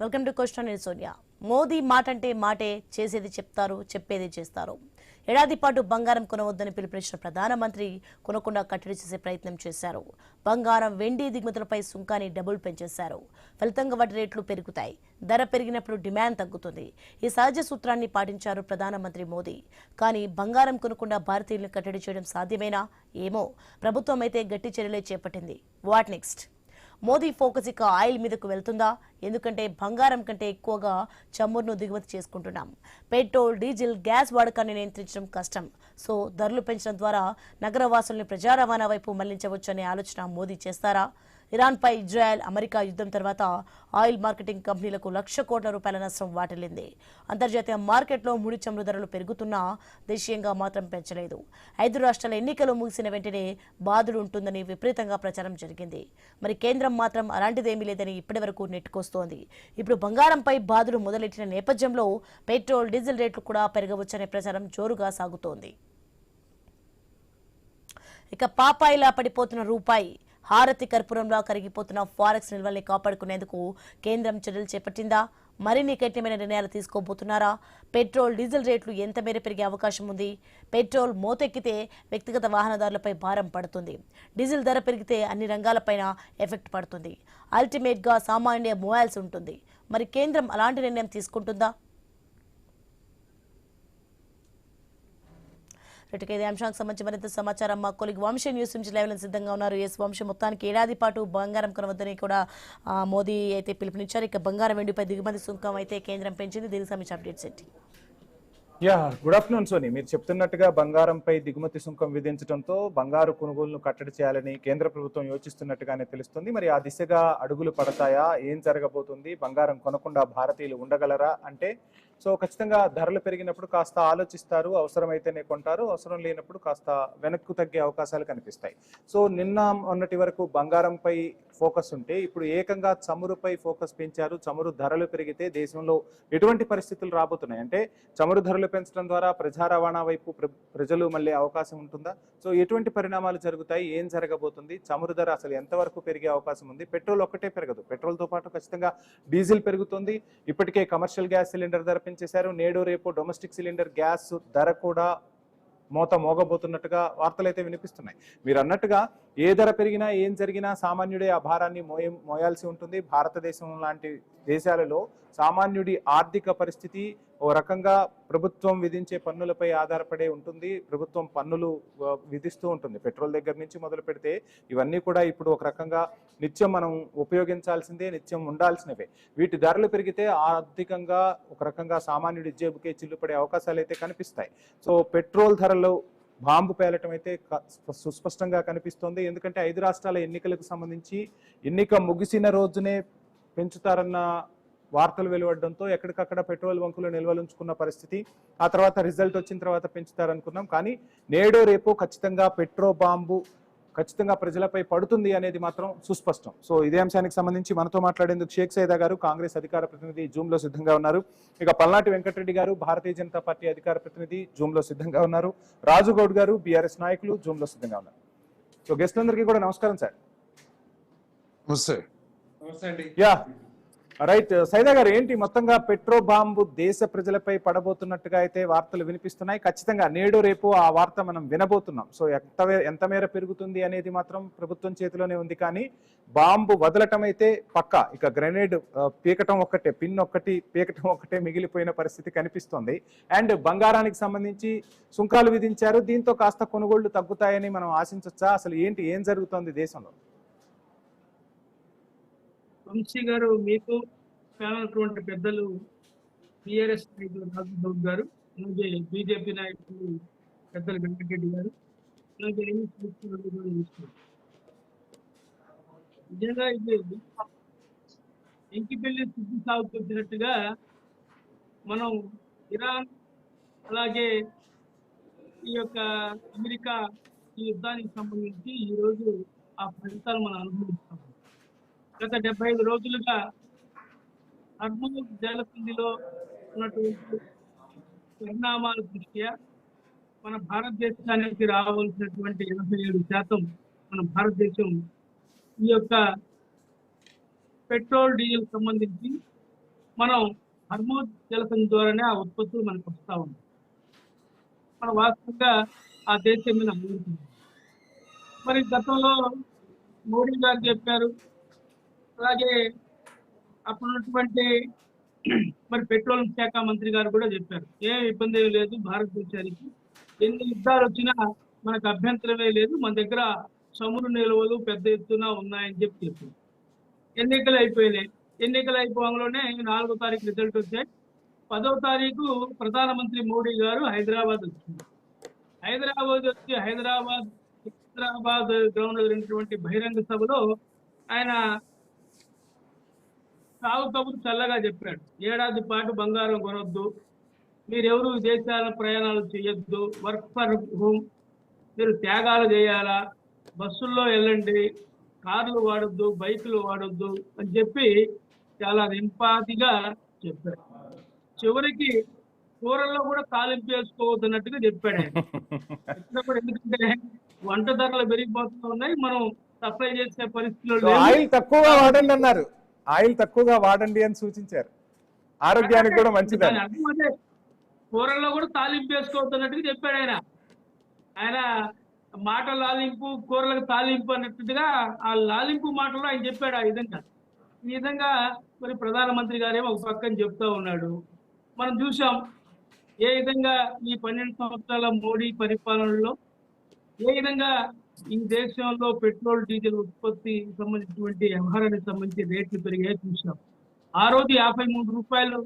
Welcome to question నేను సోనియా. మోదీ మాట అంటే మాటే, చేసేది చెప్తారు, చెప్పేది చేస్తారు. ఏడాది పాటు బంగారం కొనవద్దని పిలుపునిచ్చిన ప్రధానమంత్రి కొనకుండా కట్టడి చేసే ప్రయత్నం చేశారు. బంగారం, వెండి దిగుమతులపై సుంకాన్ని డబుల్ పెంచేశారు. ఫలితంగా వాటి రేట్లు పెరుగుతాయి. ధర పెరిగినప్పుడు డిమాండ్ తగ్గుతుంది. ఈ సహజ సూత్రాన్ని పాటించారు ప్రధానమంత్రి మోదీ. కానీ బంగారం కొనకుండా భారతీయులను కట్టడి చేయడం సాధ్యమేనా? ఏమో. ప్రభుత్వం అయితే గట్టి చర్యలే చేపట్టింది. What next? మోదీ ఫోకస్ ఇక ఆయిల్ మీదకు వెళ్తుందా? ఎందుకంటే బంగారం కంటే ఎక్కువగా చమురును దిగుమతి చేసుకుంటున్నాం. పెట్రోల్, డీజిల్, గ్యాస్ వాడకాన్ని నియంత్రించడం కష్టం. సో ధరలు పెంచడం ద్వారా నగరవాసుల్ని ప్రజా రవాణా వైపు మళ్లించవచ్చనే ఆలోచన మోదీ చేస్తారా? ఇరాన్పై ఇజ్రాయెల్, అమెరికా యుద్ధం తర్వాత ఆయిల్ మార్కెటింగ్ కంపెనీలకు ₹1,00,000 కోట్ల నష్టం వాటిల్లింది. అంతర్జాతీయ మార్కెట్లో ముడి చమురు ధరలు పెరుగుతున్నా దేశీయంగా మాత్రం పెంచలేదు. 5 రాష్ట్రాల ఎన్నికలు ముగిసిన వెంటనే బాధలు ఉంటుందని విపరీతంగా ప్రచారం జరిగింది. మరి కేంద్రం మాత్రం అలాంటిదేమీ లేదని ఇప్పటి వరకు నెట్టుకొస్తోంది. ఇప్పుడు బంగారంపై బాధలు మొదలెట్టిన నేపథ్యంలో పెట్రోల్, డీజిల్ రేట్లు కూడా పెరగవచ్చనే ప్రచారం జోరుగా సాగుతోంది. ఇక పాపాయిలా పడిపోతున్న రూపాయి, హారతి కర్పూరంలా కరిగిపోతున్న ఫారెక్స్ నిల్వల్ని కాపాడుకునేందుకు కేంద్రం చర్యలు చేపట్టిందా? మరిన్ని కఠినమైన నిర్ణయాలు తీసుకోబోతున్నారా? పెట్రోల్, డీజిల్ రేట్లు ఎంత మేర పెరిగే అవకాశం ఉంది? పెట్రోల్ మోతెక్కితే వ్యక్తిగత వాహనదారులపై భారం పడుతుంది. డీజిల్ ధర పెరిగితే అన్ని రంగాలపైన ఎఫెక్ట్ పడుతుంది. అల్టిమేట్గా సామాన్య మోయాల్సి ఉంటుంది. మరి కేంద్రం అలాంటి నిర్ణయం తీసుకుంటుందా? ఇదే అంశానికి సంబంధించి మరింత సమాచారం మా కొలిగ్ వంశీ న్యూస్ నుంచి లైవ్ సిద్ధంగా ఉన్నారు. ఎస్ వంశీ, మొత్తానికి ఏడాది పాటు బంగారం కొనవద్దని కూడా మోదీ అయితే పిలుపునిచ్చారు. ఇక బంగారం, వెండిపై దిగుమతి సుంకం అయితే కేంద్రం పెంచింది. దీనికి సంబంధించి అప్డేట్స్ ఏంటి? Good afternoon Soni. మీరు చెప్తున్నట్టుగా బంగారంపై దిగుమతి సుంకం విధించడంతో బంగారు కొనుగోలును కట్టడి చేయాలని కేంద్ర ప్రభుత్వం యోచిస్తున్నట్టుగానే తెలుస్తుంది. మరి ఆ దిశగా అడుగులు పడతాయా? ఏం జరగబోతుంది? బంగారం కొనకుండా భారతీయులు ఉండగలరా? అంటే సో ఖచ్చితంగా ధరలు పెరిగినప్పుడు కాస్త ఆలోచిస్తారు, అవసరమైతేనే కొంటారు, అవసరం లేనప్పుడు కాస్త వెనక్కు తగ్గే అవకాశాలు కనిపిస్తాయి. సో నిన్న మొన్నటి వరకు బంగారంపై ఫోకస్ ఉంటే ఇప్పుడు ఏకంగా చమురుపై ఫోకస్ పెంచారు. చమురు ధరలు పెరిగితే దేశంలో ఎటువంటి పరిస్థితులు రాబోతున్నాయి? అంటే చమురు ధరలు పెంచడం ద్వారా ప్రజా రవాణా వైపు ప్రజలు మళ్ళీ అవకాశం ఉంటుందా? సో ఎటువంటి పరిణామాలు జరుగుతాయి? ఏం జరగబోతుంది? చమురు ధర అసలు ఎంతవరకు పెరిగే అవకాశం ఉంది? పెట్రోల్ ఒక్కటే పెరగదు, పెట్రోల్తో పాటు ఖచ్చితంగా డీజిల్ పెరుగుతుంది. ఇప్పటికే కమర్షియల్ గ్యాస్ సిలిండర్ ధర పెంచేశారు. నేడు రేపు డొమెస్టిక్ సిలిండర్ గ్యాస్ ధర కూడా మోత మోగబోతున్నట్టుగా వార్తలు అయితే వినిపిస్తున్నాయి. మీరు అన్నట్టుగా ఏ ధర పెరిగినా ఏం జరిగినా సామాన్యుడే ఆ భారాన్ని మోయాల్సి ఉంటుంది. భారతదేశం లాంటి దేశాలలో సామాన్యుడి ఆర్థిక పరిస్థితి ఓ రకంగా ప్రభుత్వం విధించే పన్నులపై ఆధారపడే ఉంటుంది. ప్రభుత్వం పన్నులు విధిస్తూ ఉంటుంది. పెట్రోల్ దగ్గర నుంచి మొదలు పెడితే ఇవన్నీ కూడా ఇప్పుడు ఒక రకంగా నిత్యం మనం ఉపయోగించాల్సిందే, నిత్యం ఉండాల్సినవే. వీటి ధరలు పెరిగితే ఆర్థికంగా ఒక రకంగా సామాన్యుడి జేబుకే చిల్లుపడే అవకాశాలు అయితే కనిపిస్తాయి. సో పెట్రోల్ ధరలు బాంబు పేలటం అయితే సుస్పష్టంగా కనిపిస్తోంది. ఎందుకంటే 5 రాష్ట్రాల ఎన్నికలకు సంబంధించి ఎన్నిక ముగిసిన రోజునే పెంచుతారన్న వార్తలు వెలువడడంతో ఎక్కడికక్కడ పెట్రోల్ బంకులు నిల్వలుంచుకున్న పరిస్థితి. ఆ తర్వాత రిజల్ట్ వచ్చిన తర్వాత పెంచుతారనుకున్నాం. కానీ నేడో రేపో ఖచ్చితంగా పెట్రోల్ బాంబు ఖచ్చితంగా ప్రజలపై పడుతుంది అనేది మాత్రం సుస్పష్టం. సో ఇదే అంశానికి సంబంధించి మనతో మాట్లాడేందుకు షేక్ సైదా గారు, కాంగ్రెస్ అధికార ప్రతినిధి, జూమ్ లో సిద్ధంగా ఉన్నారు. ఇక పల్నాటి వెంకటరెడ్డి గారు, భారతీయ జనతా పార్టీ అధికార ప్రతినిధి, జూమ్ లో సిద్ధంగా ఉన్నారు. రాజుగౌడ్ గారు, బీఆర్ఎస్ నాయకులు, జూమ్ లో సిద్ధంగా ఉన్నారు. సో గెస్టులందరికీ కూడా నమస్కారం సార్. Yeah right. సైదా గారు, ఏంటి మొత్తంగా పెట్రోల్ బాంబు దేశ ప్రజలపై పడబోతున్నట్టుగా అయితే వార్తలు వినిపిస్తున్నాయి. ఖచ్చితంగా నేడు రేపు ఆ వార్త మనం వినబోతున్నాం. సో ఎంత మేర పెరుగుతుంది అనేది మాత్రం ప్రభుత్వం చేతిలోనే ఉంది. కానీ బాంబు వదలటం అయితే పక్కా. ఇక గ్రెనేడ్ పీకటం ఒక్కటే, పిన్ ఒక్కటి పీకటం ఒక్కటే మిగిలిపోయిన పరిస్థితి కనిపిస్తోంది. అండ్ బంగారానికి సంబంధించి సుంకాలు విధించారు. దీంతో కాస్త కొనుగోళ్లు తగ్గుతాయని మనం ఆశించవచ్చా? అసలు ఏం జరుగుతోంది దేశంలో? వంశీ గారు, మీకు కానటువంటి పెద్దలు టీఆర్ఎస్ నాయకులు రాజుగౌడ్ గారు, అలాగే బీజేపీ నాయకులు పెద్దలు వెంకటరెడ్డి గారు, అలాగే నిజంగా ఇది ఇంకిపెళ్లి సిద్ధి సాగుతున్నట్టుగా మనం ఇరాన్ అలాగే ఈ యొక్క అమెరికా ఈ యుద్ధానికి సంబంధించి ఈరోజు ఆ ఫలితాలు మనం అనుభవిస్తాం. గత 75 రోజులుగా హర్ముజ్ జలసంధిలో ఉన్నటువంటి పరిణామాల దృష్ట్యా మన భారతదేశానికి రావాల్సినటువంటి 87% మన భారతదేశం ఈ యొక్క పెట్రోల్, డీజిల్ సంబంధించి మనం హర్మోజ్ జలసంధి ద్వారానే ఆ ఉత్పత్తులు మనకు వస్తూ ఉంటాయి. మన వాస్తవంగా ఆ దేశం మీద అభివృద్ధి. మరి గతంలో మోడీ గారు చెప్పారు, అలాగే అప్పుడున్నటువంటి మరి పెట్రోలియం శాఖ మంత్రి గారు కూడా చెప్పారు, ఏ ఇబ్బంది ఏమీ లేదు, భారతదేశానికి ఎన్ని యుద్ధాలు వచ్చినా మనకు అభ్యంతరమే లేదు, మన దగ్గర చమురు నిల్వలు పెద్ద ఎత్తున ఉన్నాయని చెప్పారు. ఎన్నికలు అయిపోయినాయి. ఎన్నికలు అయిపోవడంలోనే 4వ తారీఖు రిజల్ట్ వచ్చాయి. 10వ తారీఖు ప్రధానమంత్రి మోడీ గారు హైదరాబాద్ వచ్చింది. హైదరాబాద్ గ్రౌండ్ లో జరిగినటువంటి బహిరంగ సభలో ఆయన సాగు కబురు చల్లగా చెప్పాడు. ఏడాది పాటు బంగారం కొనొద్దు, మీరెవరు విదేశాల ప్రయాణాలు చేయొద్దు, వర్క్ ఫర్ హోమ్, మీరు త్యాగాలు చేయాలా, బస్సుల్లో వెళ్ళండి, కార్లు వాడొద్దు, బైకులు వాడొద్దు అని చెప్పి చాలా నింపాతిగా చెప్పాడు. చివరికి కూరల్లో కూడా తాలింపు వేసుకోవద్దన్నట్టుగా చెప్పాడు ఆయన. ఎందుకంటే వంట ధరలు పెరిగిపోతూ ఉన్నాయి, మనం సప్లై చేసే పరిస్థితుల్లో ఆయిల్ తక్కువగా వాడండి అన్నారు. ఆయిల్ తక్కువగా వాడండి అని సూచించారు. ఆరోగ్యానికి కూడా మంచిదని. అదే కూరల్లో కూడా తాలింపు వేసుకోవద్దన్నట్టుగా చెప్పాడు ఆయన. ఆయన మాట లాలింపు, కూరలకు తాలింపు అన్నట్టుగా ఆ లాలింపు మాటలో ఆయన చెప్పాడు. ఆ విధంగా ఈ విధంగా మరి ప్రధానమంత్రి గారేమో ఒక పక్కన చెప్తా ఉన్నాడు. మనం చూసాం ఏ విధంగా ఈ 12 సంవత్సరాల మోడీ పరిపాలనలో ఏ విధంగా ఈ దేశంలో పెట్రోల్ డీజిల్ ఉత్పత్తి సంబంధించినటువంటి వ్యవహారానికి సంబంధించి రేట్లు పెరిగాయి చూసాం. ఆ రోజు 53 రూపాయలు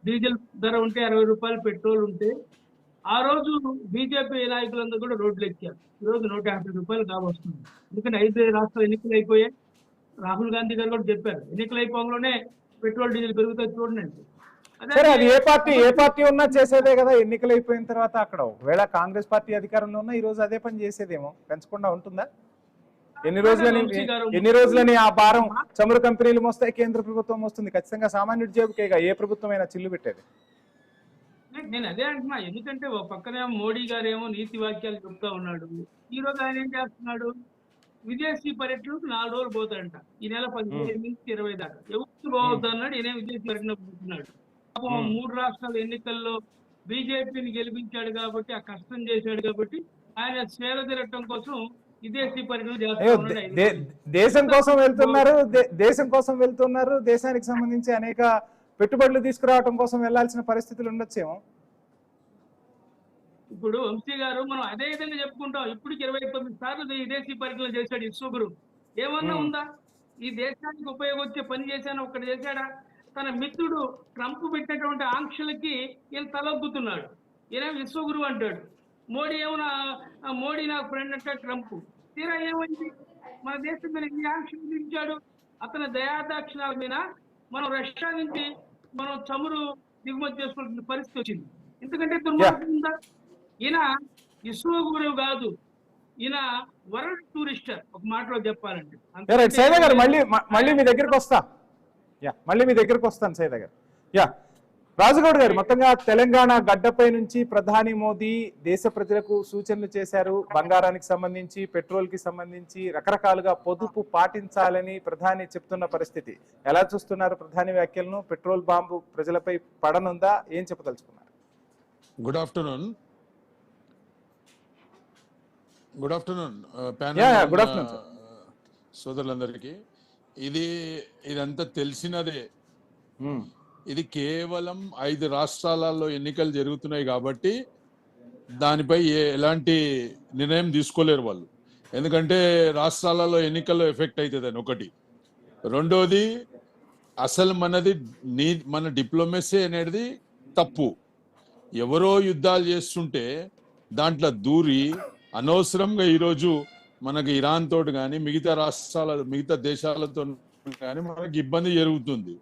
డీజిల్ ధర ఉంటే, 60 రూపాయలు పెట్రోల్ ఉంటే, ఆ రోజు బీజేపీ నాయకులందరూ కూడా రోడ్లు ఎక్కారు. ఈరోజు 150 రూపాయలు కావస్తుంది. ఎందుకంటే 5 రాష్ట్రాలు ఎన్నికలు అయిపోయాయి. రాహుల్ గాంధీ గారు కూడా చెప్పారు, ఎన్నికలు అయిపోగానే పెట్రోల్ డీజిల్ పెరుగుతాయి చూడండి. సరే, అది ఏ పార్టీ ఉన్నా చేసేదే కదా. ఎన్నికలు అయిపోయిన తర్వాత అక్కడ ఒకవేళ కాంగ్రెస్ పార్టీ అధికారంలో ఉన్నా ఈ రోజు అదే పని చేసేదేమో. పెంచకుండా ఉంటుందా? ఎన్ని రోజులని ఆ భారం చమురు కంపెనీలు మోస్తాయి, కేంద్ర ప్రభుత్వం వస్తుంది. ఖచ్చితంగా సామాన్యుడి జేబుకేగా ఏ ప్రభుత్వం అయినా చిల్లు పెట్టేది. నేను అదే అంటున్నా. ఎందుకంటే ఒక పక్కనే మోడీ గారేమో నీతి వాక్యాలు చెప్తా ఉన్నాడు. ఈ రోజు ఆయన ఏం చేస్తున్నాడు, విదేశీ పర్యటనకు 4 రోజులు పోతాడంట. ఈ నెల 15 నుంచి 20 దాకా ఎవరు పోవద్దు అన్నాడు. ఈయన విదేశీ పర్యటన పోతున్నాడు. 3 రాష్ట్రాల ఎన్నికల్లో బీజేపీని గెలిపించాడు కాబట్టి, ఆ కష్టం చేశాడు కాబట్టి ఆయన సేవ తిరగటం కోసం విదేశీ పర్యటన చేస్తున్నాడు. దేశం కోసం వెళ్తున్నారు. దేశానికి సంబంధించి అనేక పెట్టుబడులు తీసుకురావడం కోసం వెళ్లాల్సిన పరిస్థితులు ఉండొచ్చేమో. ఇప్పుడు వంశీ గారు మనం అదే విధంగా చెప్పుకుంటాం. ఇప్పటికి 29 సార్లు విదేశీ పర్యటన చేశాడు ఇస్రోగురు. ఏమన్నా ఉందా? ఈ దేశానికి ఉపయోగొచ్చే పని చేశాను ఒక్కటి చేశాడా? తన మిత్రుడు ట్రంప్ పెట్టినటువంటి ఆంక్షలకి ఈయన తలొగ్గుతున్నాడు. ఈయన విశ్వగురు అంటాడు. మోడీ నాకు ఫ్రెండ్ అంటే ట్రంప్. తీరా ఏమైంది? మన దేశం మీద ఎన్ని ఆంక్షలు విధించాడు. అతని దయాదాక్షిణాల మీద మనం రష్యా నుంచి మనం చమురు దిగుమతి చేసుకోవాల్సిన పరిస్థితి వచ్చింది. ఎందుకంటే దుర్మార్గం ఉందా? ఈయన ఇస్రో గురువు కాదు, ఈయన వరల్డ్ టూరిస్టర్. ఒక మాటలో చెప్పాలంటే సైదా గారు మళ్ళీ మీ దగ్గరికి వస్తాను సైదా గారు. రాజగౌడ్ గారు, మొత్తంగా తెలంగాణ గడ్డపై నుంచి ప్రధాని మోదీ దేశ ప్రజలకు సూచనలు చేశారు. బంగారానికి సంబంధించి, పెట్రోల్ కి సంబంధించి రకరకాలుగా పొదుపు పాటించాలని ప్రధాని చెప్తున్న పరిస్థితి. ఎలా చూస్తున్నారు ప్రధాని వ్యాఖ్యలను? పెట్రోల్ బాంబు ప్రజలపై పడనుందా? ఏం చెప్పదలుచుకున్నారు? గుడ్ ఆఫ్టర్నూన్ సోదరులందరికీ. ఇదంతా తెలిసినదే. ఇది కేవలం 5 రాష్ట్రాలలో ఎన్నికలు జరుగుతున్నాయి కాబట్టి దానిపై ఎలాంటి నిర్ణయం తీసుకోలేరు వాళ్ళు. ఎందుకంటే రాష్ట్రాలలో ఎన్నికల్లో ఎఫెక్ట్ అవుతుందని ఒకటి. రెండోది, అసలు మన డిప్లొమసీ అనేది తప్పు. ఎవరో యుద్ధాలు చేస్తుంటే దాంట్లో దూరి అనవసరంగా ఈరోజు మనకి ఇరాన్ తోటి కానీ మిగతా దేశాలతో కానీ మనకి ఇబ్బంది జరుగుతుంది.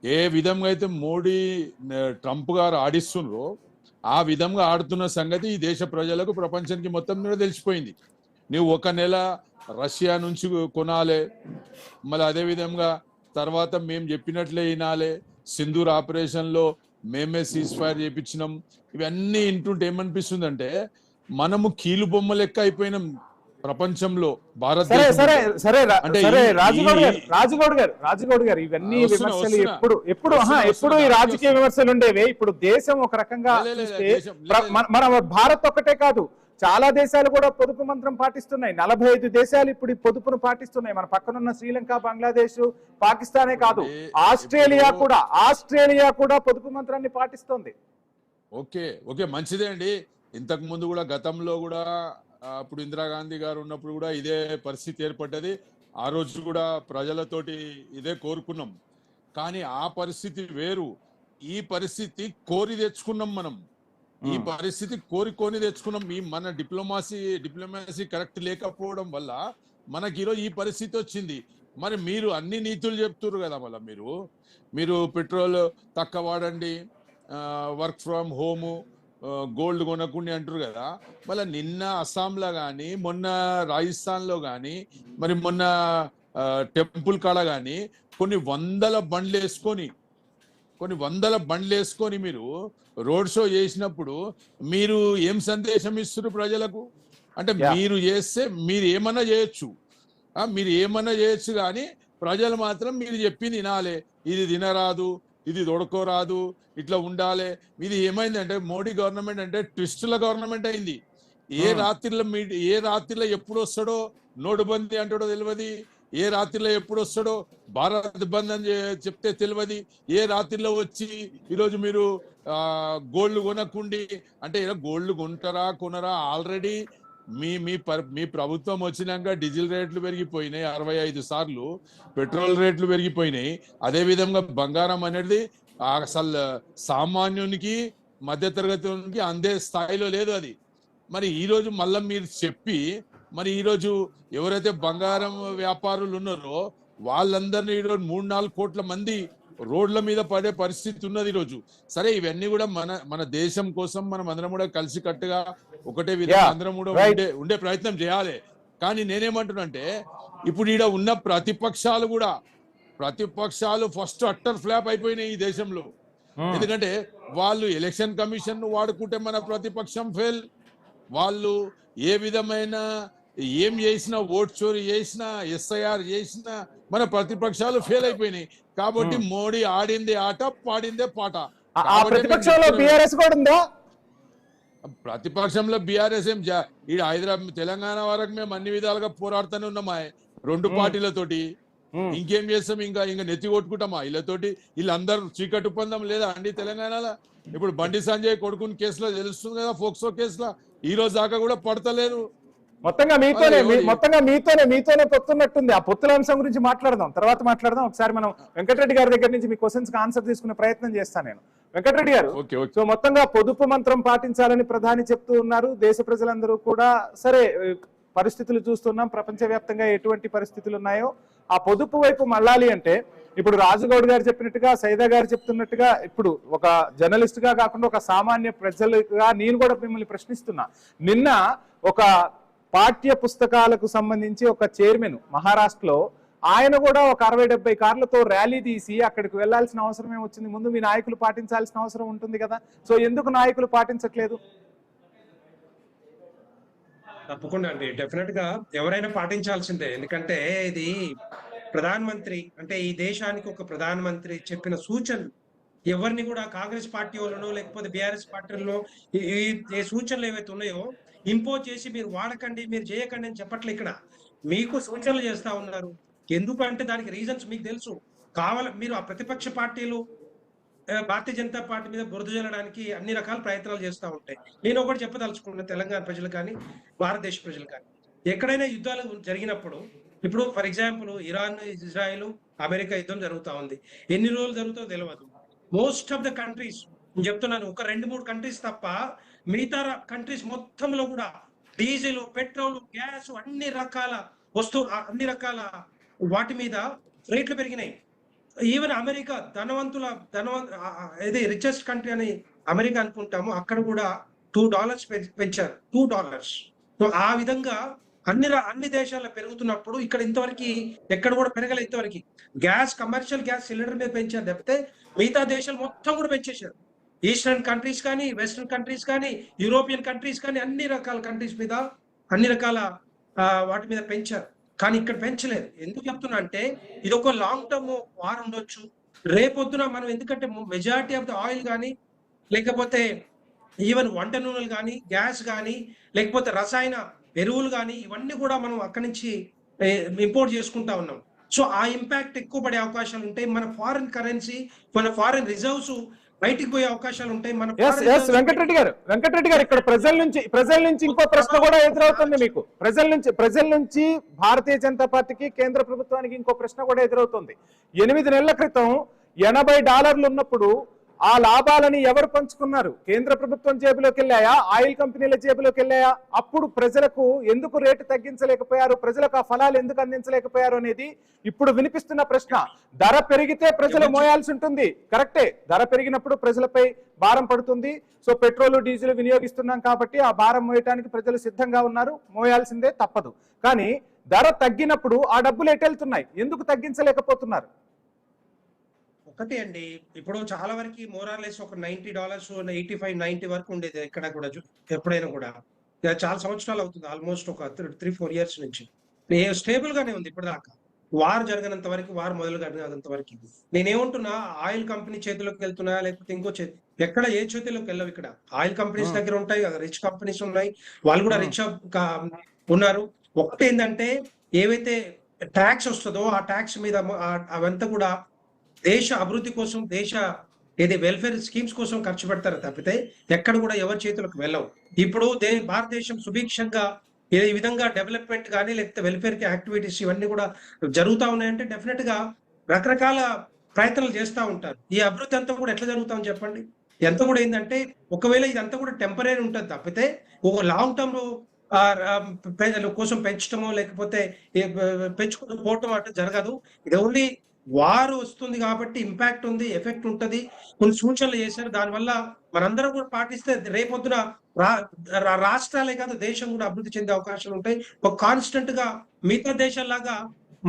ఏ విధంగా అయితే మోడీ ట్రంప్ గారు ఆడిస్తున్నారో ఆ విధంగా ఆడుతున్న సంగతి ఈ దేశ ప్రజలకు, ప్రపంచానికి మొత్తం మీద తెలిసిపోయింది. నువ్వు 1 నెల రష్యా నుంచి కొనాలి, మళ్ళీ అదే విధంగా తర్వాత మేము చెప్పినట్లే వినాలి, సింధూర్ ఆపరేషన్లో మేమే సీజ్ ఫైర్ చేయించినాం. ఇవన్నీ వింటుంటే ఏమనిపిస్తుందంటే మనము కీలు బొమ్మ లెక్క అయిపోయినాం ప్రపంచంలో సరే భారతదేశం సరే ఉంటే. సరే అంటే సరే ఈ- రాజుగౌడ్ గారు ఇవన్నీ వస్తున్నా, విమర్శలు వస్తున్నా. ఎప్పుడు వస్తున్నా, ఈ దానికి రాజకీయ వస్తున్నా. విమర్శలు ఉండేవి. ఇప్పుడు దేశం ఒక రకంగా లే, లే, లే, చూస్తే దేశం, లే, లే. మన భారత్ ఒక్కటే కాదు, చాలా దేశాలు కూడా పొదుపు మంత్రం పాటిస్తున్నాయి. 45 దేశాలు ఇప్పుడు ఈ పొదుపును పాటిస్తున్నాయి. మన పక్కనున్న శ్రీలంక, బంగ్లాదేశ్, పాకిస్తానే కాదు, ఆస్ట్రేలియా కూడా పొదుపు మంత్రాన్ని పాటిస్తుంది. ఓకే ఓకే, మంచిదే అండి. ఇంతకు ముందు కూడా గతంలో కూడా అప్పుడు ఇందిరాగాంధీ గారు ఉన్నప్పుడు కూడా ఇదే పరిస్థితి ఏర్పడ్డది. ఆ రోజు కూడా ప్రజలతోటి ఇదే కోరుకున్నాం. కానీ ఆ పరిస్థితి వేరు, ఈ పరిస్థితి కోరి తెచ్చుకున్నాం మనం. ఈ పరిస్థితి కోరికొని తెచ్చుకున్నాం. మన డిప్లొమాసీ కరెక్ట్ లేకపోవడం వల్ల మనకి ఈరోజు ఈ పరిస్థితి వచ్చింది. మరి మీరు అన్ని నీతులు చెప్తున్నారు కదా, మళ్ళీ మీరు పెట్రోల్ తక్కువ వాడండి, వర్క్ ఫ్రమ్ హోము, గోల్డ్ కొనకుండా అంటారు కదా. మళ్ళీ నిన్న అస్సాంలో కానీ, మొన్న రాజస్థాన్లో కానీ, మరి మొన్న టెంపుల్ కాడ కానీ కొన్ని వందల బండ్లు వేసుకొని మీరు రోడ్ షో చేసినప్పుడు మీరు ఏం సందేశం ఇస్తున్నారు ప్రజలకు? అంటే మీరు చేస్తే మీరు ఏమన్నా చేయొచ్చు కానీ ప్రజలు మాత్రం మీరు చెప్పింది వినాలి. ఇది తినరాదు, ఇది దొడకోరాదు, ఇట్లా ఉండాలి. ఇది ఏమైందంటే మోడీ గవర్నమెంట్ అంటే ట్విస్టుల గవర్నమెంట్ అయింది. ఏ రాత్రిలో ఎప్పుడు వస్తాడో నోటుబందీ అంటాడో తెలియదు, ఏ రాత్రిలో ఎప్పుడు వస్తాడో భారత్ బంద్ అని చెప్తే తెలియదు, ఏ రాత్రిలో వచ్చి ఈరోజు మీరు గోల్డ్ కొనకుండి అంటే గోల్డ్ కొనరా? ఆల్రెడీ మీ ప్రభుత్వం వచ్చినాక డీజిల్ రేట్లు పెరిగిపోయినాయి 65 సార్లు, పెట్రోల్ రేట్లు పెరిగిపోయినాయి. అదే విధంగా బంగారం అనేది అసలు సామాన్యునికి, మధ్యతరగతికి అందే స్థాయిలో లేదు అది. మరి ఈరోజు మళ్ళీ మీరు చెప్పి మరి ఈరోజు ఎవరైతే బంగారం వ్యాపారులు ఉన్నారో వాళ్ళందరినీ ఈరోజు 3-4 కోట్ల మంది రోడ్ల మీద పడే పరిస్థితి ఉన్నది ఈరోజు. సరే, ఇవన్నీ కూడా మన దేశం కోసం మనం అందరం కూడా కలిసి కట్టుగా ఒకటే విధంగా అందరం కూడా ఉండే ప్రయత్నం చేయాలి. కానీ నేనేమంటున్నానంటే ఇప్పుడు ఈడ ఉన్న ప్రతిపక్షాలు ఫస్ట్ అట్టర్ ఫ్లాప్ అయిపోయినాయి ఈ దేశంలో. ఎందుకంటే వాళ్ళు ఎలక్షన్ కమిషన్ వాడుకుంటే మన ప్రతిపక్షం ఫెయిల్, వాళ్ళు ఏ విధమైన ఏం చేసినా, ఓట్ చోరీ చేసినా, SIR చేసినా మన ప్రతిపక్షాలు ఫెయిల్ అయిపోయినాయి. కాబట్టి మోడీ ఆడిందే ఆట, పాడిందే పాట. ప్రతిపక్షంలో బీఆర్ఎస్ కూడా ఉందా? ప్రతిపక్షంలో బీఆర్ఎస్ ఏం ఈ హైదరాబాద్ తెలంగాణ వరకు మేము అన్ని విధాలుగా పోరాడుతూనే ఉన్నామా 2 పార్టీలతోటి. ఇంకేం చేస్తాం? ఇంకా నెత్తి కొట్టుకుంటామా వీళ్ళతోటి? వీళ్ళందరూ చీకటి ఒప్పందం లేదా అండి తెలంగాణలో? ఇప్పుడు బండి సంజయ్ కొడుకుని కేసులో తెలుస్తుంది కదా, ఫోక్సో కేసులో ఈ రోజు దాకా కూడా పడతలేరు. మొత్తంగా మీతోనే పొత్తున్నట్టుంది. ఆ పొత్తుల అంశం గురించి తర్వాత మాట్లాడదాం. ఒకసారి మనం వెంకటరెడ్డి గారి దగ్గర నుంచి మీ క్వశ్చన్స్ కి ఆన్సర్ తీసుకునే ప్రయత్నం చేస్తాను నేను. వెంకటరెడ్డి గారు, సో మొత్తంగా పొదుపు మంత్రం పాటించాలని ప్రధాని చెప్తూ ఉన్నారు. దేశ ప్రజలందరూ కూడా సరే పరిస్థితులు చూస్తున్నాం, ప్రపంచవ్యాప్తంగా ఎటువంటి పరిస్థితులు ఉన్నాయో ఆ పొదుపు వైపు మళ్ళాలి అంటే ఇప్పుడు రాజుగౌడ్ గారు చెప్పినట్టుగా, సైదా గారు చెప్తున్నట్టుగా, ఇప్పుడు ఒక జర్నలిస్ట్ గా కాకుండా ఒక సామాన్య ప్రజలుగా నేను కూడా మిమ్మల్ని ప్రశ్నిస్తున్నా. నిన్న ఒక పాఠ్య పుస్తకాలకు సంబంధించి ఒక చైర్మన్ మహారాష్ట్రలో ఆయన కూడా ఒక 60-70 కార్లతో ర్యాలీ తీసి అక్కడికి వెళ్లాల్సిన అవసరం ఏమొచ్చింది? ముందు మీ నాయకులు పాటించాల్సిన అవసరం ఉంటుంది కదా. సో ఎందుకు నాయకులు పాటించట్లేదు? తప్పకుండా అండి, డెఫినెట్ గా ఎవరైనా పాటించాల్సిందే. ఎందుకంటే ఇది ప్రధానమంత్రి అంటే ఈ దేశానికి ఒక ప్రధానమంత్రి చెప్పిన సూచనలు ఎవరిని కూడా కాంగ్రెస్ పార్టీ వాళ్ళనో లేకపోతే బీఆర్ఎస్ పార్టీలలో ఏ సూచనలు ఏవైతే ఉన్నాయో ఇంపోజ్ చేసి మీరు వాడకండి, మీరు చేయకండి అని చెప్పట్లే. ఇక్కడ మీకు సూచనలు చేస్తా ఉన్నారు. ఎందుకంటే దానికి రీజన్స్ మీకు తెలుసు. మీరు ఆ ప్రతిపక్ష పార్టీలు భారతీయ జనతా పార్టీ మీద బురద జల్లడానికి అన్ని రకాల ప్రయత్నాలు చేస్తూ ఉంటాయి. నేను ఒకటి చెప్పదలుచుకున్న తెలంగాణ ప్రజలు కానీ భారతదేశ ప్రజలు కానీ, ఎక్కడైనా యుద్ధాలు జరిగినప్పుడు, ఇప్పుడు for example Iran, Israel, America యుద్ధం జరుగుతూ ఉంది. ఎన్ని రోజులు జరుగుతుందో తెలియదు. మోస్ట్ ఆఫ్ ద కంట్రీస్, నేను చెప్తున్నాను, ఒక 2-3 కంట్రీస్ తప్ప మిగతా కంట్రీస్ మొత్తంలో కూడా డీజిల్, పెట్రోల్, గ్యాస్ అన్ని రకాల అన్ని రకాల వాటి మీద రేట్లు పెరిగినాయి. ఈవెన్ అమెరికా ఇది రిచెస్ట్ కంట్రీ అని అమెరికా అనుకుంటాము, అక్కడ కూడా $2 పెంచారు. $2. సో ఆ విధంగా అన్ని దేశాల్లో పెరుగుతున్నప్పుడు ఇక్కడ ఇంతవరకు ఎక్కడ కూడా పెరగలేదు. ఇంతవరకు కమర్షియల్ గ్యాస్ సిలిండర్ మీద పెంచారు తప్పితే మిగతా దేశాలు మొత్తం కూడా పెంచేశారు. ఈస్టర్న్ కంట్రీస్ కానీ, వెస్టర్న్ కంట్రీస్ కానీ, యూరోపియన్ కంట్రీస్ కానీ, అన్ని రకాల కంట్రీస్ మీద అన్ని రకాల వాటి మీద పెంచారు. కానీ ఇక్కడ పెంచలేదు. ఎందుకు చెప్తున్నా అంటే ఇది ఒక లాంగ్ టర్మ్ వార్ ఉండొచ్చు. రేపొద్దున మనం ఎందుకంటే మెజారిటీ ఆఫ్ ద ఆయిల్ కానీ లేకపోతే ఈవెన్ వంట నూనెలు కానీ గ్యాస్ కానీ లేకపోతే రసాయన ఎరువులు కానీ ఇవన్నీ కూడా మనం అక్కడి నుంచి ఇంపోర్ట్ చేసుకుంటా ఉన్నాం. సో ఆ ఇంపాక్ట్ ఎక్కువ పడే అవకాశాలు ఉంటాయి. మన ఫారిన్ కరెన్సీ మన ఫారిన్ రిజర్వ్స్ బయటికి పోయే అవకాశాలు ఉంటాయి. మన వెంకటరెడ్డి గారు ఇక్కడ ప్రజల నుంచి ఇంకో ప్రశ్న కూడా ఎదురవుతుంది మీకు. ప్రజల నుంచి భారతీయ జనతా పార్టీకి కేంద్ర ప్రభుత్వానికి ఇంకో ప్రశ్న కూడా ఎదురవుతుంది. 8 నెలల క్రితం $80 ఉన్నప్పుడు ఆ లాభాలని ఎవరు పంచుకున్నారు? కేంద్ర ప్రభుత్వం జేబులోకి వెళ్ళాయా, ఆయిల్ కంపెనీల జేబులోకి వెళ్ళాయా? అప్పుడు ప్రజలకు ఎందుకు రేటు తగ్గించలేకపోయారు, ప్రజలకు ఆ ఫలాలు ఎందుకు అందించలేకపోయారు అనేది ఇప్పుడు వినిపిస్తున్న ప్రశ్న. ధర పెరిగితే ప్రజలు మోయాల్సి ఉంటుంది, కరెక్టే. ధర పెరిగినప్పుడు ప్రజలపై భారం పడుతుంది. సో పెట్రోల్ డీజిల్ వినియోగిస్తున్నాం కాబట్టి ఆ భారం మోయటానికి ప్రజలు సిద్ధంగా ఉన్నారు, మోయాల్సిందే, తప్పదు. కానీ ధర తగ్గినప్పుడు ఆ డబ్బులు ఎటు వెళ్తున్నాయి, ఎందుకు తగ్గించలేకపోతున్నారు? ఒకటి అండి, ఇప్పుడు చాలా వరకు మోరార్లెస్ ఒక $90 85-90 వరకు ఉండేది ఎక్కడ కూడా ఎప్పుడైనా కూడా. చాలా సంవత్సరాలు అవుతుంది, ఆల్మోస్ట్ ఒక 3-4 ఇయర్స్ నుంచి స్టేబుల్ గానే ఉంది ఇప్పటిదాకా. వార్ జరగనంత వరకు, వార్ మొదలు కానంత వరకు. నేనేమంటున్నా, ఆయిల్ కంపెనీ చేతిలోకి వెళ్తున్నా లేకపోతే ఇంకో ఎక్కడ ఏ చేతిలోకి వెళ్ళవు. ఇక్కడ ఆయిల్ కంపెనీస్ దగ్గర ఉంటాయి, రిచ్ కంపెనీస్ ఉన్నాయి, వాళ్ళు కూడా రిచ్ ఉన్నారు. ఒకటి ఏంటంటే ఏవైతే ట్యాక్స్ వస్తుందో ఆ ట్యాక్స్ మీద అవంతా కూడా దేశ అభివృద్ధి కోసం, దేశ వెల్ఫేర్ స్కీమ్స్ కోసం ఖర్చు పెడతారు తప్పితే ఎక్కడ కూడా ఎవరి చేతులకు వెళ్ళవు. ఇప్పుడు భారతదేశం సుభిక్షంగా ఈ విధంగా డెవలప్మెంట్ కానీ లేకపోతే వెల్ఫేర్ యాక్టివిటీస్ ఇవన్నీ కూడా జరుగుతూ ఉన్నాయంటే డెఫినెట్ గా రకరకాల ప్రయత్నాలు చేస్తూ ఉంటారు. ఈ అభివృద్ధి అంతా కూడా ఎట్లా జరుగుతామని చెప్పండి. ఎంత కూడా ఏంటంటే ఒకవేళ ఇదంతా కూడా టెంపరీ ఉంటుంది తప్పితే ఒక లాంగ్ టర్మ్ కోసం పెంచడమో లేకపోతే పెంచుకుంటూ పోవటం అంటే జరగదు. ఇది ఓన్లీ వారు వస్తుంది కాబట్టి ఇంపాక్ట్ ఉంది, ఎఫెక్ట్ ఉంటుంది. కొన్ని సూచనలు చేశారు, దానివల్ల మనందరం కూడా పాటిస్తే రేపొద్దున రాష్ట్రాలే కాదు దేశం కూడా అభివృద్ధి చెందే అవకాశాలు ఉంటాయి. ఒక కాన్స్టెంట్ గా మిగతా దేశాల్లాగా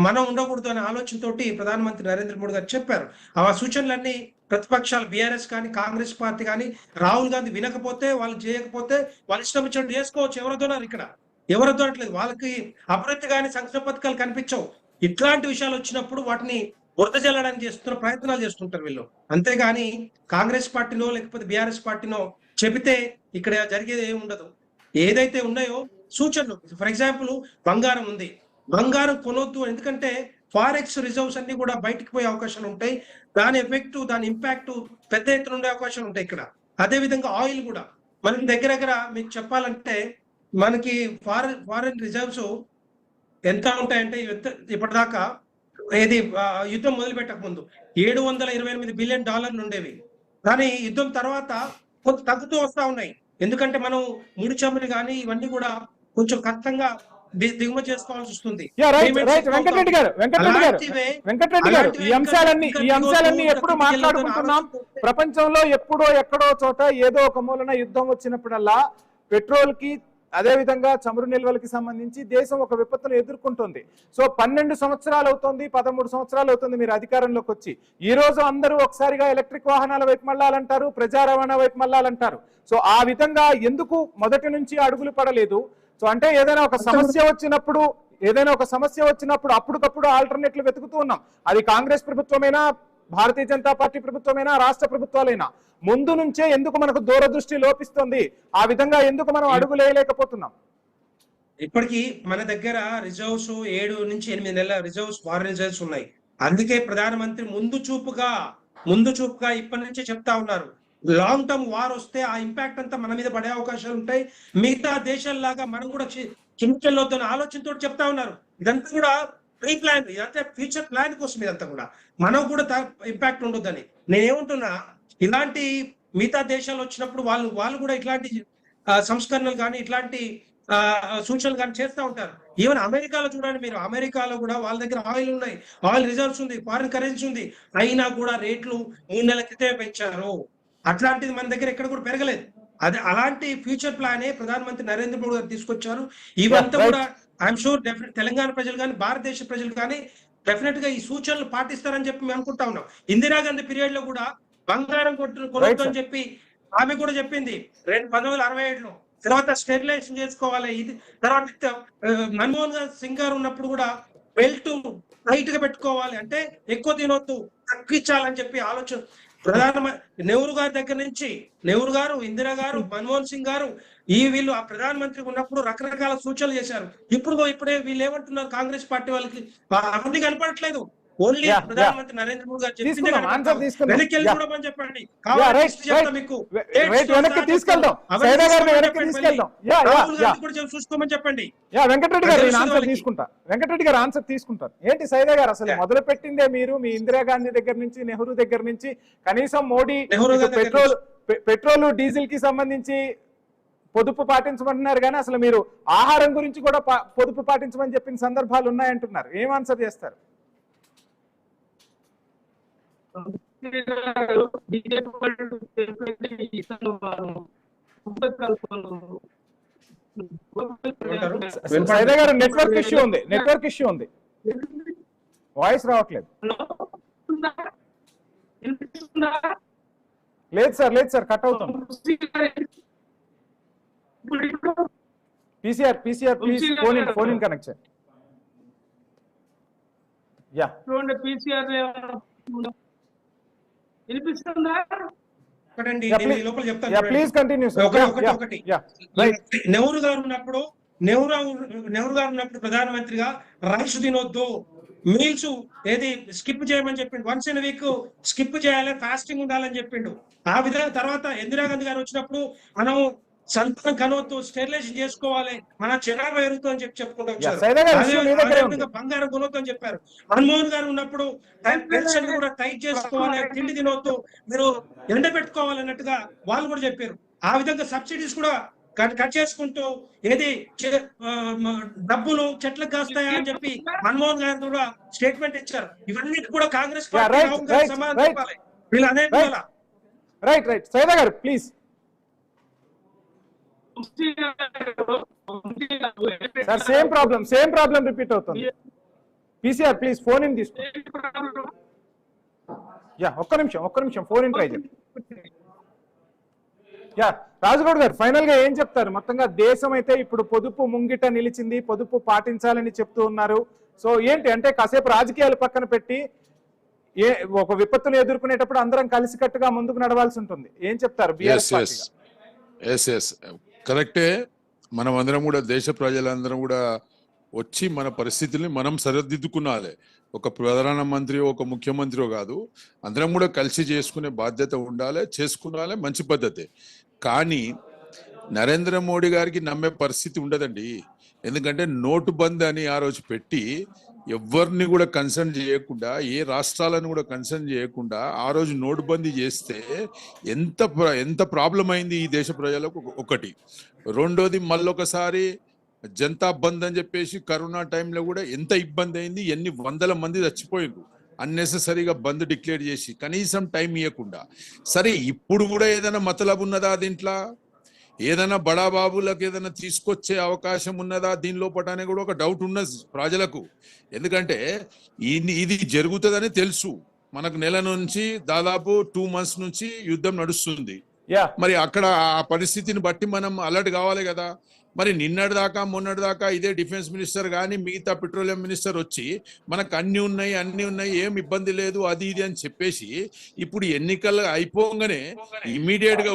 మనం ఉండకూడదు అనే ఆలోచనతోటి ప్రధానమంత్రి నరేంద్ర మోడీ గారు చెప్పారు. ఆ సూచనలన్నీ ప్రతిపక్షాలు బీఆర్ఎస్ కానీ కాంగ్రెస్ పార్టీ కానీ రాహుల్ గాంధీ వినకపోతే, వాళ్ళు చేయకపోతే వాళ్ళు ఇష్టం వచ్చినట్టు చేసుకోవచ్చు. ఎవరొద్దన్నారు ఇక్కడ, ఎవరొద్దనట్లేదు. వాళ్ళకి అభివృద్ధి కానీ సంక్షేమ పథకాలు కనిపించవు. ఇట్లాంటి విషయాలు వచ్చినప్పుడు వాటిని బురద జల్లడానికి చేస్తున్న ప్రయత్నాలు చేస్తుంటారు వీళ్ళు. అంతేగాని కాంగ్రెస్ పార్టీనో లేకపోతే బీఆర్ఎస్ పార్టీనో చెబితే ఇక్కడ జరిగేది ఏమి ఉండదు. ఏదైతే ఉన్నాయో సూచనలు, ఫర్ ఎగ్జాంపుల్ బంగారం ఉంది, బంగారం కొనొద్దు, ఎందుకంటే ఫారెక్స్ రిజర్వ్స్ అన్ని కూడా బయటకు పోయే అవకాశాలు ఉంటాయి. దాని ఎఫెక్ట్, దాని ఇంపాక్ట్ పెద్ద ఎత్తున ఉండే అవకాశాలు ఉంటాయి ఇక్కడ. అదే విధంగా ఆయిల్ కూడా మనకి దగ్గర మీకు చెప్పాలంటే మనకి ఫారెన్ రిజర్వ్స్ ఎంత ఉంటాయంటే ఇప్పటిదాకా యుద్ధం మొదలు పెట్టక ముందు $728 బిలియన్ ఉండేవి. కానీ యుద్ధం తర్వాత కొంత తగ్గుతూ వస్తా ఉన్నాయి. ఎందుకంటే మనం ముడి చమురు కానీ ఇవన్నీ కూడా కొంచెం కష్టంగా దిగుమతి చేసుకోవాల్సి వస్తుంది. వెంకటరెడ్డి గారు, ఈ అంశాలన్నీ ఎప్పుడు మాట్లాడుకుంటున్నాం. ప్రపంచంలో ఎప్పుడో ఎక్కడో చోట ఏదో ఒక మూలన యుద్ధం వచ్చినప్పుడల్లా పెట్రోల్ కి అదే విధంగా చమురు నిల్వలకి సంబంధించి దేశం ఒక విపత్తును ఎదుర్కొంటుంది. సో 12 సంవత్సరాలు అవుతుంది, 13 సంవత్సరాలు అవుతుంది మీరు అధికారంలోకి వచ్చి. ఈ రోజు అందరూ ఒకసారిగా ఎలక్ట్రిక్ వాహనాల వైపు మళ్ళాలంటారు, ప్రజా రవాణా వైపు మళ్ళాలంటారు. సో ఆ విధంగా ఎందుకు మొదటి నుంచి అడుగులు పడలేదు? సో అంటే ఏదైనా ఒక సమస్య వచ్చినప్పుడు అప్పటికప్పుడు ఆల్టర్నేట్లు వెతుకుతూ ఉన్నాం. అది కాంగ్రెస్ ప్రభుత్వమైనా, భారతీయ జనతా పార్టీ ప్రభుత్వమైనా, రాష్ట్ర ప్రభుత్వాలైనా. ముందు నుంచే ఎందుకు మనకు దూరదృష్టి లోపిస్తుంది? ఆ విధంగా ఎందుకు మనం అడుగులు వేయలేకపోతున్నాం? ఇప్పటికీ మన దగ్గర రిజర్వ్స్ 7 నుంచి 8 నెలల రిజర్వ్స్, ఫారెన్ రిజర్వ్స్ ఉన్నాయి. అందుకే ప్రధానమంత్రి ముందు చూపుగా ఇప్పటి నుంచే చెప్తా ఉన్నారు, లాంగ్ టర్మ్ వార్ వస్తే ఆ ఇంపాక్ట్ అంతా మన మీద పడే అవకాశాలు ఉంటాయి. మిగతా దేశాల్లాగా మనం కూడా క్షమించలేదన్న ఆలోచనతో చెప్తా ఉన్నారు. ఇదంతా కూడా ప్రీ ప్లాన్, ఇదంతా ఫ్యూచర్ ప్లాన్ కోసం. ఇదంతా కూడా మనం కూడా ఇంపాక్ట్ ఉండొద్దని నేనేమంటున్నా, ఇలాంటి మిగతా దేశాలు వచ్చినప్పుడు వాళ్ళు కూడా ఇట్లాంటి సంస్కరణలు కానీ ఇట్లాంటి సూచనలు కానీ చేస్తూ ఉంటారు. ఈవెన్ అమెరికాలో చూడండి మీరు, అమెరికాలో కూడా వాళ్ళ దగ్గర ఆయిల్ ఉన్నాయి, ఆయిల్ రిజర్వ్స్ ఉంది, ఫారిన్ కరెన్సీ ఉంది, అయినా కూడా రేట్లు 3 నెలల క్రితమే పెంచారు. అట్లాంటిది మన దగ్గర ఎక్కడ కూడా పెరగలేదు. అదే అలాంటి ఫ్యూచర్ ప్లానే ప్రధానమంత్రి నరేంద్ర మోడీ గారు తీసుకొచ్చారు. ఇవంతా కూడా ఐఎమ్ షూర్ తెలంగాణ ప్రజలు కానీ భారతదేశ ప్రజలు కానీ డెఫినెట్ గా ఈ సూచనలు పాటిస్తారని చెప్పి మేము అనుకుంటా ఉన్నాం. ఇందిరాగాంధీ పీరియడ్ లో కూడా బంగారం కొనొద్దు అని చెప్పి ఆమె కూడా చెప్పింది 1967లో. తర్వాత స్టెరిలైజేషన్ చేసుకోవాలి. ఇది తర్వాత మన్మోహన్ సింగ్ గారు ఉన్నప్పుడు కూడా బెల్ట్ టైట్ గా పెట్టుకోవాలి, అంటే ఎక్కువ తినొద్దు, తగ్గించాలని చెప్పి ఆలోచన ప్రధానమంత్రి నెహ్రూ గారి దగ్గర నుంచి, నెహ్రూ గారు, ఇందిరా గారు, మన్మోహన్ సింగ్ గారు వీళ్ళు ఆ ప్రధానమంత్రి ఉన్నప్పుడు రకరకాల సూచనలు చేశారు. ఇప్పుడే వీళ్ళు ఏమంటున్నారు కాంగ్రెస్ పార్టీ వాళ్ళకి అవన్నీ కనపడట్లేదు. ఓన్లీ ప్రధానమంత్రి నరేంద్ర మోదీ గారు చెప్పిందే వెనక్కి వెళ్ళి చూడమని చెప్పండి. మీకు చూసుకోమని చెప్పండి. వెంకటరెడ్డి గారు ఆన్సర్ తీసుకుంటారు. ఏంటి సైదా గారు, అసలు మొదలు పెట్టిందే మీరు, మీ ఇందిరాగాంధీ దగ్గర నుంచి, నెహ్రూ దగ్గర నుంచి, కనీసం మోడీ పెట్రోల్ డీజిల్ కి సంబంధించి పొదుపు పాటించమంటున్నారు, కానీ అసలు మీరు ఆహారం గురించి కూడా పొదుపు పాటించమని చెప్పిన సందర్భాలు ఉన్నాయంటున్నారు. ఏం ఆన్సర్ చేస్తారు? నెట్వర్క్ ఇష్యూ ఉంది, వాయిస్ రావట్లేదు. లేదు సార్ కట్ అవుతుంది. PCR please phone in connect చేయండి. యా పీసీఆర్ వినిపిస్తుందా? లోపల చెప్తాను, ప్లీజ్ కంటిన్యూ. ఒకటి నెహ్రూ గారు ఉన్నప్పుడు ప్రధానమంత్రిగా రైస్ తినొద్దు, మీల్స్ ఏది స్కిప్ చేయమని చెప్పిండు, వన్స్ ఇన్ వీక్ స్కిప్ చేయాలి, ఫాస్టింగ్ ఉండాలని చెప్పిండు. ఆ విధంగా తర్వాత ఇందిరాగాంధీ గారు వచ్చినప్పుడు మనం సంతానం కనవద్దు, స్టెరిలైజేషన్ చేసుకోవాలి, మన జనాభా పెరుగుతుంది అని చెప్పుకుంటూ వచ్చారు. బంగారం కొనొద్దు అని చెప్పారు. మన్మోహన్ గారు ఉన్నప్పుడు పెన్షన్ కూడా టైట్ చేసుకోవాలి, తిండి తినవద్దు, మీరు ఎండ పెట్టుకోవాలి అన్నట్టుగా వాళ్ళు కూడా చెప్పారు. ఆ విధంగా సబ్సిడీస్ కూడా కట్ చేసుకుంటూ ఏది డబ్బులు చెట్లకు కాస్తాయా అని చెప్పి మన్మోహన్ గారు కూడా స్టేట్మెంట్ ఇచ్చారు. ఇవన్నీ కూడా కాంగ్రెస్ పార్టీ సమాధానం చెప్పాలి. వీళ్ళు అనే రైట్ సైదా గారు please. Sir same problem repeat అవుతుంది. పీసీఆర్ ప్లీజ్ ఫోన్ ఇన్ తీసుకో. యా ఒక్క నిమిషం ఫోన్ ఇన్ ట్రై చేయండి. యా రాజగౌడ్ గారు ఫైనల్ గా ఏం చెప్తారు? మొత్తంగా దేశం అయితే ఇప్పుడు పొదుపు ముంగిట నిలిచింది, పొదుపు పాటించాలని చెప్తూ ఉన్నారు. సో ఏంటి అంటే కాసేపు రాజకీయాలు పక్కన పెట్టి ఒక విపత్తును ఎదుర్కొనేటప్పుడు అందరం కలిసికట్టుగా ముందుకు నడవాల్సి ఉంటుంది. ఏం చెప్తారు? కరెక్టే. మనం అందరం కూడా, దేశ ప్రజలందరం కూడా వచ్చి మన పరిస్థితుల్ని మనం సరిదిద్దుకునాలి. ఒక ప్రధానమంత్రి, ఒక ముఖ్యమంత్రి కాదు, అందరం కూడా కలిసి చేసుకునే బాధ్యత ఉండాలి, చేసుకునాలి, మంచి పద్ధతి. కానీ నరేంద్ర మోడీ గారికి నమ్మే పరిస్థితి ఉండదండి. ఎందుకంటే నోటు బంద్ అని ఆ రోజు పెట్టి ఎవరిని కూడా కన్సర్న్ చేయకుండా, ఏ రాష్ట్రాలను కూడా కన్సర్న్ చేయకుండా ఆ రోజు నోటుబందీ చేస్తే ఎంత ప్రాబ్లం అయింది ఈ దేశ ప్రజలకు. ఒకటి. రెండోది, మళ్ళొకసారి జనతా బంద్ అని చెప్పేసి కరోనా టైంలో కూడా ఎంత ఇబ్బంది అయింది, ఎన్ని వందల మంది చచ్చిపోయిండ్రు అన్నెసెసరీగా బంద్ డిక్లేర్ చేసి, కనీసం టైం ఇవ్వకుండా. సరే ఇప్పుడు కూడా ఏదైనా మతలబు ఉన్నదా దీంట్లో? ఏదైనా బడాబాబులకు ఏదైనా తీసుకొచ్చే అవకాశం ఉన్నదా దీని లోపల అనే కూడా ఒక డౌట్ ఉన్నది ప్రజలకు. ఎందుకంటే ఇది జరుగుతుందని తెలుసు. మనకు నెల నుంచి దాదాపు 2 months నుంచి యుద్ధం నడుస్తుంది. మరి అక్కడ ఆ పరిస్థితిని బట్టి మనం అలర్ట్ కావాలి కదా. మరి నిన్నటిదాకా మొన్నటిదాకా ఇదే డిఫెన్స్ మినిస్టర్ కానీ మిగతా పెట్రోలియం మినిస్టర్ వచ్చి మనకు అన్ని ఉన్నాయి, ఏం ఇబ్బంది లేదు, అది ఇది అని చెప్పేసి ఇప్పుడు ఎన్నికలు అయిపోగానే ఇమ్మీడియట్ గా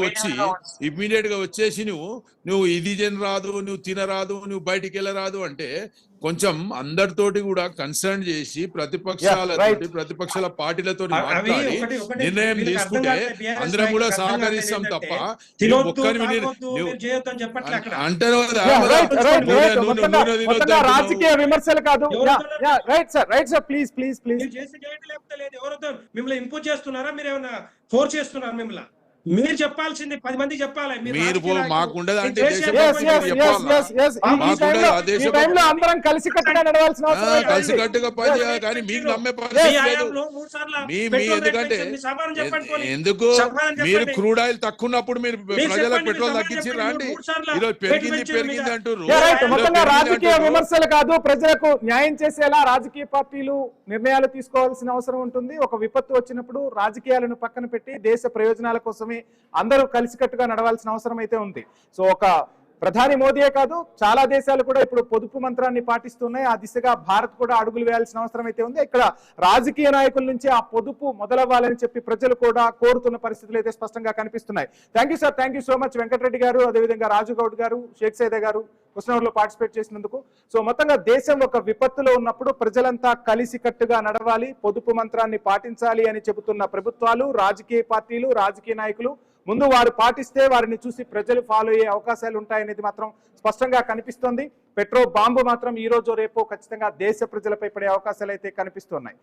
వచ్చేసి నువ్వు ఇది రాదు, నువ్వు తినరాదు, నువ్వు బయటికి వెళ్ళరాదు అంటే కొంచెం అందరితోటి కూడా కన్సర్న్ చేసి ప్రతిపక్షాల పార్టీలతో మాట్లాడి నిర్ణయం తీసుకుంటే అందరం కూడా సహకరిస్తాం తప్ప రాజకీయ విమర్శలు కాదు. మిమ్మల్ని ఇంపోజ్ చేస్తున్నారా, మీరు ఏమైనా ఫోర్స్ చేస్తున్నారా? మిమ్మల్ని మీరు చెప్పాల్సింది 10 మంది చెప్పాలి. మాకుండదు అంటే అందరం కలిసికట్టుగా నడవాల్సిన కలిసికట్టుగా కానీ మీకు నమ్మే ఎందుకంటే ఎందుకు మీరు క్రూడ్ ఆయిల్ తక్కువ ఉన్నప్పుడు మీరు ప్రజలకు పెట్రోల్ తగ్గించి రండి. ఈరోజు పెరిగింది అంటారు. రాజకీయ విమర్శలు కాదు, ప్రజలకు న్యాయం చేసేలా రాజకీయ పార్టీలు నిర్ణయాలు తీసుకోవాల్సిన అవసరం ఉంటుంది. ఒక విపత్తు వచ్చినప్పుడు రాజకీయాలను పక్కన పెట్టి దేశ ప్రయోజనాల కోసం అందరూ కలిసికట్టుగా నడవాల్సిన అవసరం అయితే ఉంది. సో ఒక ప్రధాని మోదీయే కాదు చాలా దేశాలు కూడా ఇప్పుడు పొదుపు మంత్రాన్ని పాటిస్తున్నాయి. ఆ దిశగా భారత్ కూడా అడుగులు వేయాల్సిన అవసరం అయితే ఉంది. ఇక్కడ రాజకీయ నాయకుల నుంచి ఆ పొదుపు మొదలవ్వాలని చెప్పి ప్రజలు కూడా కోరుతున్న పరిస్థితులు అయితే స్పష్టంగా కనిపిస్తున్నాయి. Thank you sir, thank you so much Venkatareddy గారు, అదేవిధంగా రాజు గౌడ్ గారు, షేక్ సైదా గారు క్వశ్చన్ అవర్ లో పార్టిసిపేట్ చేసినందుకు. సో మొత్తంగా దేశం ఒక విపత్తులో ఉన్నప్పుడు ప్రజలంతా కలిసికట్టుగా నడవాలి, పొదుపు మంత్రాన్ని పాటించాలి అని చెబుతున్న ప్రభుత్వాలు, రాజకీయ పార్టీలు, రాజకీయ నాయకులు ముందు వారు పాటిస్తే వారిని చూసి ప్రజలు ఫాలో అయ్యే అవకాశాలు ఉంటాయనేది మాత్రం స్పష్టంగా కనిపిస్తోంది. పెట్రో బాంబు మాత్రం ఈ రోజు రేపో ఖచ్చితంగా దేశ ప్రజలపై పడే అవకాశాలు అయితే కనిపిస్తున్నాయి.